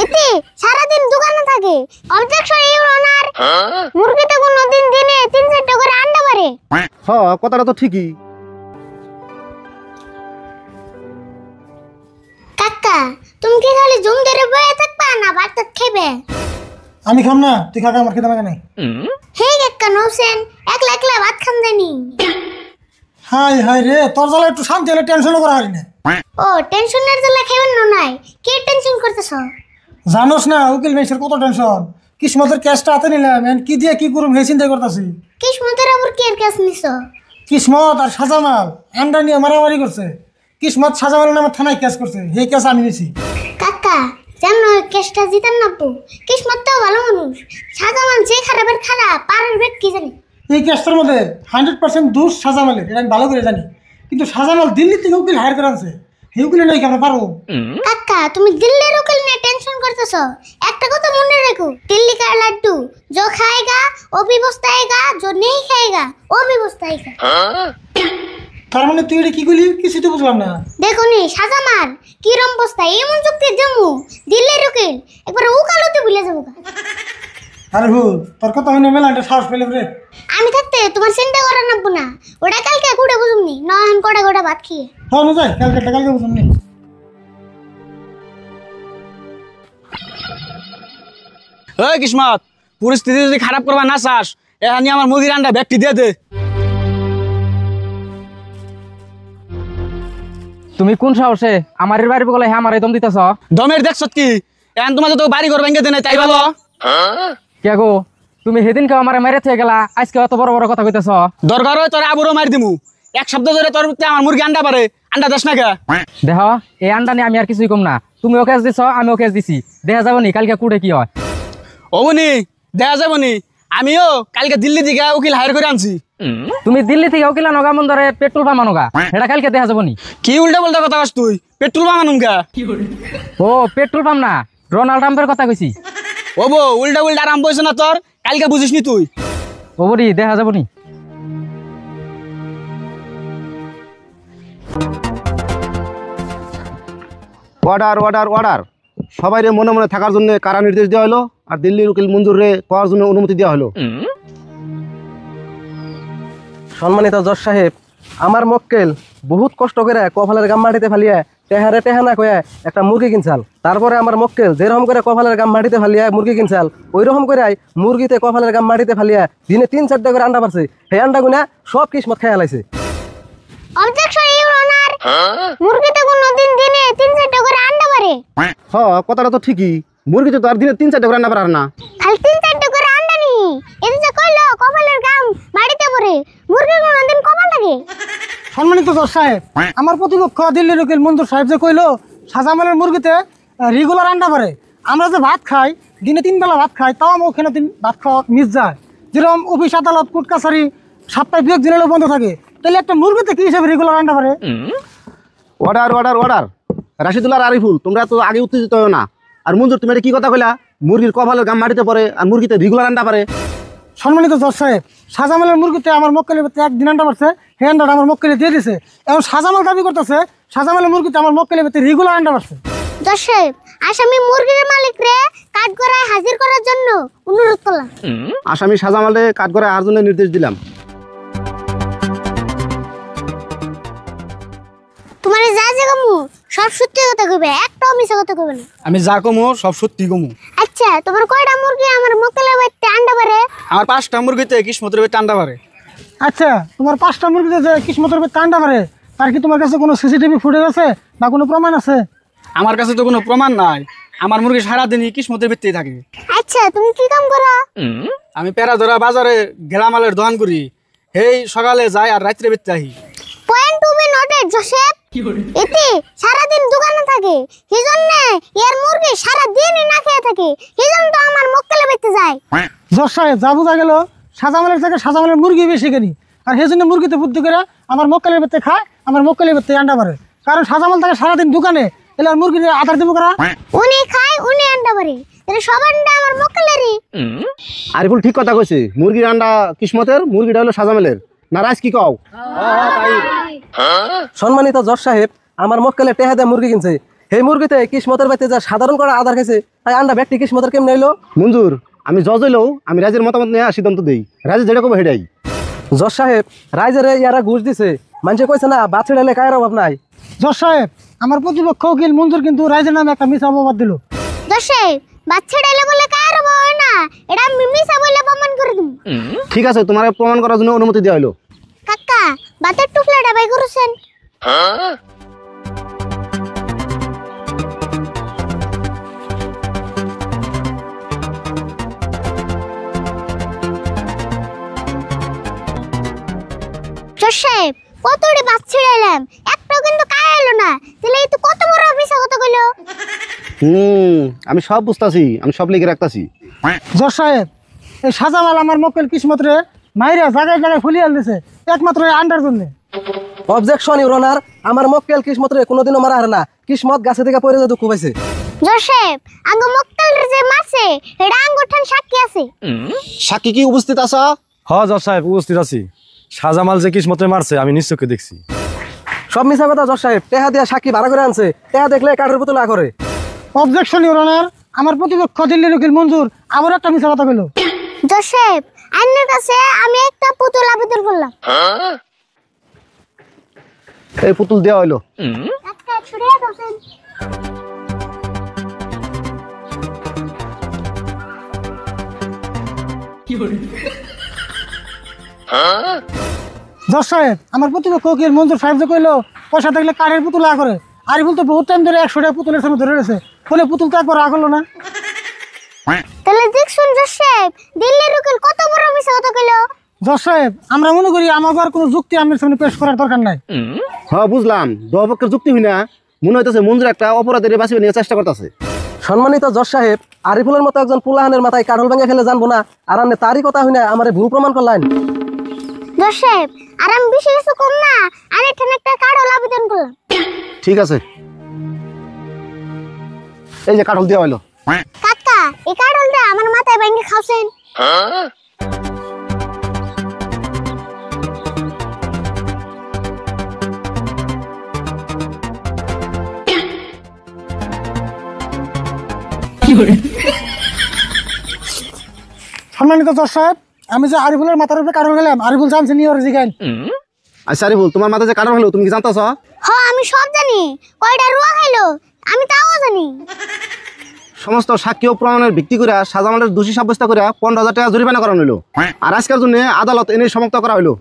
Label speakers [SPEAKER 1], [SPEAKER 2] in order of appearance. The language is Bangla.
[SPEAKER 1] এতে সারাদিন দোকানে থাকে। অবজেকশন ইউর অনার, মুরগিতে কোনদিন দিনে 3-4টা করে আন্ডা পারে।
[SPEAKER 2] হ্যাঁ, কথাটা তো ঠিকই।
[SPEAKER 1] কাকা, তুমি কি খালি জুম ধরে বয়ে থাকবা না ভাত খাইবে?
[SPEAKER 3] আমি খাম না, তুই কাকা, আমার খেতে লাগে নাই।
[SPEAKER 1] হে কাকা নৌসেন, একলা একলা ভাত খান দেনি।
[SPEAKER 3] হাই হাই রে, তোর জ্বালা একটু শান্তি হলে টেনশনও করা হয় না।
[SPEAKER 1] ও টেনশনের জ্বালা খাইবেন না নাই? কি টেনশন করতেছ?
[SPEAKER 3] জানোস না উকিল মেসের কত টেনশন। কিসমতের ক্যাশটা হাতে নিলাম, কি দিয়ে কি করুম সেই চিন্তা করতেছি।
[SPEAKER 1] কিসমতের আবার কি এর কাজ নিছ?
[SPEAKER 3] কিসমত আর সাজামাল আন্ডা নিয়ে মারামারি করছে। কিসমত সাজামাল নামে থানায় কেস করছে, সেই কেস আমি নিছি।
[SPEAKER 1] কাকা জানো কেসটা জিতান নাবো। কিসমত তো ভালো মানুষ, সাজামান যে খারাপের খারাপ পারের বেট কি জানি।
[SPEAKER 3] এই কেসটার মধ্যে 100% দোষ সাজামালের, এটা আমি ভালো করে জানি। কিন্তু সাজামাল দিল্লি থেকে উকিল হায়ার করে আনছে, সেই উকিলে নয় কি আমরা পারবো?
[SPEAKER 1] কাকা তুমি দিল্লির উকিল নিয়ে টেনশন করতেছ। একটা কথা মনে রাখো, দিল্লি কা লাড্ডু जो खाएगा वो भी पछताएगा, जो नहीं खाएगा वो भी पछताएगा।
[SPEAKER 3] তার মানে তুই এটা কি করলি, কিছু তো বুঝলাম না।
[SPEAKER 1] দেখো নি সাজামান কিরম পস্তায়, এমন যুক্তির জমু দিল্লির উকিল একবার উকালতে ভুলে যাবো।
[SPEAKER 3] আরে ভুল, তোর কথা হইনা মেলা একটা সাহস পেলে রে।
[SPEAKER 1] আমি থাকতে তোমার চিন্তা করার নাবো না, ওটা কালকে কুড়ে বুঝুমনি, নয়ন কড়া কড়া ভাত খেয়ে।
[SPEAKER 3] হ্যাঁ না যাই, কালকে বুঝলাম নি।
[SPEAKER 4] ওই কিসমত, পরিস্থিতি যদি খারাপ করবা না চাস, এখানে আমার মুরগির আন্ডা ব্যাগটি দিয়ে দে।
[SPEAKER 5] তুমি কোন সাহসে আমার বাড়ি বলে হ্যাঁ আমার দম দিতেছ?
[SPEAKER 4] দমের দেখছ কি? এখন তোমার তো বাড়ি ঘর ভেঙে দেয়, তাই ভালো।
[SPEAKER 5] কে গো, তুমি সেদিনকে আমার মেরে থেকে গেলা, আজকে অত বড় বড় কথা কইতেছ?
[SPEAKER 4] দরকার হয় তোর আবুরও মারি দিমু। এক সপ্তাহ ধরে তোর আমার মুরগি আন্ডা পারে, আন্ডা দেশ না কে?
[SPEAKER 5] দেখ এই আন্ডা নিয়ে আমি আর কিছুই কম না। তুমি ও কেস দিছ, আমি ও কেস দিছি, দেখা যাবো নি কালকে কুড়ে কি হয়।
[SPEAKER 4] ওবনি দেখা যাবো নি। আমিও কালকে দিল্লি থেকে উকিল হায়ার করে আনছি।
[SPEAKER 5] তুমি দিল্লি থেকে উকিল নগা মন ধরে পেট্রোল পাম্প আনোগা, এটা কালকে দেখা যাবো নি।
[SPEAKER 4] কি উল্টা পাল্টা কথা কস তুই? পেট্রোল পাম্প আনুম কা?
[SPEAKER 5] ও পেট্রোল পাম্প না, ডোনাল্ড ট্রাম্পের কথা কইছি।
[SPEAKER 4] ওবো উল্টা উল্টা আরাম বইছে না তোর, কালকে বুঝিস নি তুই।
[SPEAKER 5] ও বড়ি দেখা যাবো নি।
[SPEAKER 2] অর্ডার অর্ডার অর্ডার, সবাই রে মনে মনে থাকার জন্য কারা নির্দেশ দেওয়া হলো, আর দিল্লির উকিল মঞ্জুর রে পাওয়ার জন্য অনুমতি দেওয়া হলো।
[SPEAKER 6] সম্মানিত জজ সাহেব, আমার মক্কেল বহুত কষ্ট করে কপালের গাম মাটিতে ফালিয়ে টেহারে টেহানা কয়ে একটা মুরগি কিনছাল। তারপরে আমার মক্কেল যেরকম করে কপালের গাম মাটিতে ফালিয়ে মুরগি কিনছাল, ওই রকম করে মুরগিতে কপালের গাম মাটিতে ফালিয়ে দিনে 3-4টা করে আন্ডা পারছে। সেই আন্ডা গুনা সব কিসমত খেয়ে লাইছে।
[SPEAKER 1] অবজেকশন ইউর অনার, মুরগিতে কোনদিন দিনে 3-4টা করে আন্ডা পারে।
[SPEAKER 2] হ্যাঁ, কথাটা তো ঠিকই। মুরগি তো আর দিনে 3-4টা করে রান্না পারে না।
[SPEAKER 1] খালি 3-4টা করে আন্ডা নি, এই যে কইলো কপালের গাম মাটিতে পড়ে, মুরগি কোনদিন কপাল লাগে?
[SPEAKER 3] সম্মানিত জজ সাহেব, আমার প্রতিপক্ষ দিল্লির উকিল মঞ্জুর সাহেব যে কইলো সাজামালের মুরগিতে রেগুলার আন্ডা পারে। আমরা যে ভাত খাই, দিনে 3 বেলা ভাত খাই, তাও আমার ওখানে ভাত খাওয়া মিস যায়। যেরকম অফিস আদালত কোর্ট কাছারি সপ্তাহে 2 দিন বন্ধ থাকে, তাহলে একটা মুরগিতে কি হিসাবে রেগুলার আন্ডা পারে?
[SPEAKER 2] অর্ডার অর্ডার অর্ডার, রাশিদুল্লাহ আর আরিফুল, তোমরা তো আগে উত্তেজিত হও না। আর মঞ্জুর, তুমি এটা কি কথা কইলা? মুরগির কপালের গাম মাটিতে পড়ে আর মুরগিতে রেগুলার আন্ডা পারে?
[SPEAKER 3] সম্মানিত জজ সাহেব, সাজামালের মুরগিতে আমার মক্কেলের ভিতরে 1 দিন আন্ডা পারছে, সেই আন্ডাটা আমার মক্কেলে দিয়ে দিছে। এখন সাজামাল দাবি করতেছে সাজামালের মুরগিতে আমার মক্কেলের ভিতরে রেগুলার আন্ডা পারছে।
[SPEAKER 1] জজ সাহেব, আসামি মুরগির মালিক রে কাঠগড়ায় হাজির করার জন্য অনুরোধ করলাম।
[SPEAKER 2] আসামি সাজামালে কাঠগড়ায় আর জন্য নির্দেশ দিলাম।
[SPEAKER 1] তোমার যা যে কমু সব সত্যি কথা কইবে, একটাও মিছা কথা কইবে না।
[SPEAKER 4] আমি যা কমু সব সত্যি কমু।
[SPEAKER 1] আচ্ছা তোমার কয়টা মুরগি আমার মক্কেলের বাড়িতে আন্ডা পারে?
[SPEAKER 4] আমার 5টা মুরগিতে কিসমতের ভিতরে আন্ডা পারে।
[SPEAKER 3] আচ্ছা, তোমার 5টা মুরগিতে যে কিসমতের ভিতরে আন্ডা পারে, তার কি তোমার কাছে কোনো সিসিটিভি ফুটেজ আছে বা কোনো প্রমাণ আছে?
[SPEAKER 4] আমার কাছে তো কোনো প্রমাণ নাই। আমার মুরগি সারাদিনই কিসমতের ভিতরেই থাকে।
[SPEAKER 1] আচ্ছা তুমি কি কাম করো?
[SPEAKER 4] আমি পেরাধরা বাজারে গেলামালের দোকান করি। এই সকালে যাই আর রাত্রে বেরতে আহি।
[SPEAKER 1] Point to be noted Joseph. এতে সারাদিন দোকানে থাকে, সেজন্য এর মুরগি সারাদিনই না খেয়ে থাকে, সেজন্য তো আমার মক্কেলের বাড়িতে যায়।
[SPEAKER 3] জজ সাহেব, যা বোঝা গেল সাজামালের থেকে সাজামালের মুরগি বেশি কিনি, আর সেই জন্য মুরগিতে বুদ্ধি করে আমার মক্কেলের ভিতরে খায়, আমার মক্কেলের ভিতরে আন্ডা পারে। কারণ সাজামাল থাকে সারাদিন দোকানে, এলে মুরগি আধার দেবো করা।
[SPEAKER 1] উনি খায় উনি আন্ডা পারে, তাহলে সব আন্ডা আমার মক্কেলেরই।
[SPEAKER 2] আরিফুল ঠিক কথা কইছে, মুরগির আন্ডা কিসমতের, মুরগিটা হলো সাজামালের। না রাজ কি কও?
[SPEAKER 6] সম্মানিত জজ সাহেব, আমার মক্কেলে টেহা দিয়ে মুরগি কিনছে, এই মুরগিতে কিসমতের বাড়িতে যা সাধারণ করা আধার খাইছে তাই আন্ডা ব্যক্তি কিসমতের কেমন এলো?
[SPEAKER 2] মঞ্জুর, আমি জজ হইলেও আমি রাজের মতামত নিয়ে সিদ্ধান্ত দিই। রাজে যেটা কবে হেডাই।
[SPEAKER 6] জজ সাহেব, রাইজারে ইয়ারা ঘুষ দিছে, মানুষে কইছে না বাদ ছেড়ে কায়ের অভাব নাই।
[SPEAKER 3] জজ সাহেব, আমার প্রতিপক্ষ উকিল মঞ্জুর কিন্তু রাইজের নামে একটা মিছা অপবাদ দিল।
[SPEAKER 1] দশে বাচ্চা ডাইলে বলে কার হয় না, এটা আমি মিছা বলে প্রমাণ করে দিম।
[SPEAKER 2] ঠিক আছে, তোমার প্রমাণ করার জন্য অনুমতি দেওয়া হলো।
[SPEAKER 1] কাকা বাতের টুকলাটা বাই করেছেন। সাহেব কতটি বাচ্চা ডাইলাম, একটাও কিন্তু কায় এলো না, তাহলে এই তো কত বড় মিছা কথা কইলো।
[SPEAKER 2] আমি সব বুঝতাছি, আমি সব লিখে রাখতাছি।
[SPEAKER 3] জজ সাহেব, এই সাজামাল আমার মক্কেল কিসমত রে মাইরা জায়গায় জায়গায় ফুলিয়ে দিছে একমাত্র এই আন্ডার জন্য।
[SPEAKER 6] অবজেকশন ইউর অনার, আমার মক্কেল কিসমত রে কোনোদিনও মারা হারে না, কিসমত গাছে থেকে পড়ে দুঃখ পাইছে।
[SPEAKER 1] জজ সাহেব আঙ্গ মক্কেল যে মারছে এটা আঙ্গুঠান সাক্ষী আছে।
[SPEAKER 2] সাক্ষী কি উপস্থিত আছা?
[SPEAKER 7] হ জজ সাহেব, উপস্থিত আছি। সাজামাল যে কিসমতে মারছে আমি নিশ্চয়কে দেখছি।
[SPEAKER 6] সব মিছা কথা জজ সাহেব, টেহা দিয়া সাক্ষী ভাড়া করে আনছে, টেহা দেখলে কাঠের পুতুল না করে।
[SPEAKER 3] অবজেকশন ইউর অনার, আমার প্রতিপক্ষ দিল্লির উকিল মঞ্জুর আবার একটা মিছা কথা কইলো।
[SPEAKER 1] জজ সাহেব আইনের কাছে আমি একটা পুতুল আবেদন করলাম।
[SPEAKER 2] এই পুতুল দেওয়া হলো।
[SPEAKER 1] আচ্ছা ছুড়িয়ে দাও।
[SPEAKER 3] জজ সাহেব, আমার প্রতিপক্ষ উকিল মঞ্জুর সাহেব যে কইলো পয়সা থাকলে কাঠের পুতুল আ করে, আরিফুল তো বহুত টাইম ধরে 100 টাকা পুতুলের সামনে ধরে রয়েছে, বলে পুতুল তো একবার আ করলো না।
[SPEAKER 1] তাহলে দেখছুন জজ সাহেব দিল্লির উকিল কত বড় মিছা কথা কইলো।
[SPEAKER 3] জজ সাহেব, আমরা মনে করি আমাকে আর কোনো যুক্তি আপনার সামনে পেশ করার দরকার নাই।
[SPEAKER 2] হ্যাঁ বুঝলাম, দপক্ষের যুক্তি হই না, মনে হইতেছে মঞ্জুর একটা অপরাধের বাঁচিয়ে নিয়ে চেষ্টা করতেছে।
[SPEAKER 6] সম্মানিত জজ সাহেব, আরিফুলের মতো একজন পুলাহানের মাথায় কাঠল ভেঙে ফেলে জানবো না, আর আপনি তারই কথা হই না আমার ভুল প্রমাণ করলেন।
[SPEAKER 1] জজ সাহেব আর আমি বেশি কিছু কম না, আর এখানে একটা কার্ড আবেদন করলাম।
[SPEAKER 2] ঠিক আছে, এই যে কাঠল দেওয়া হলো।
[SPEAKER 1] কাকা এই কার্ডটা আমার মাথায় ভেঙে খাওছেন।
[SPEAKER 3] সম্মানিত জজ সাহেব, আমি যে আরিফুলের মাথার উপরে কারণ গেলাম, আরিফুল জানছে নি ওর জিগাইন।
[SPEAKER 2] আচ্ছা আরিফুল, তোমার মাথায় যে কাঠল হলো তুমি কি জানতাছ?
[SPEAKER 1] হ্যাঁ আমি সব জানি, কয়টা রুয়া খাইলো আমি তাও জানি।
[SPEAKER 2] সমস্ত সাক্ষী ও প্রমাণের ভিত্তি করে সাজামালের দোষী সাব্যস্ত করে 15,000 টাকা জরিমানা করানো হলো। আর আজকের জন্য আদালত এনে সমাপ্ত করা হলো।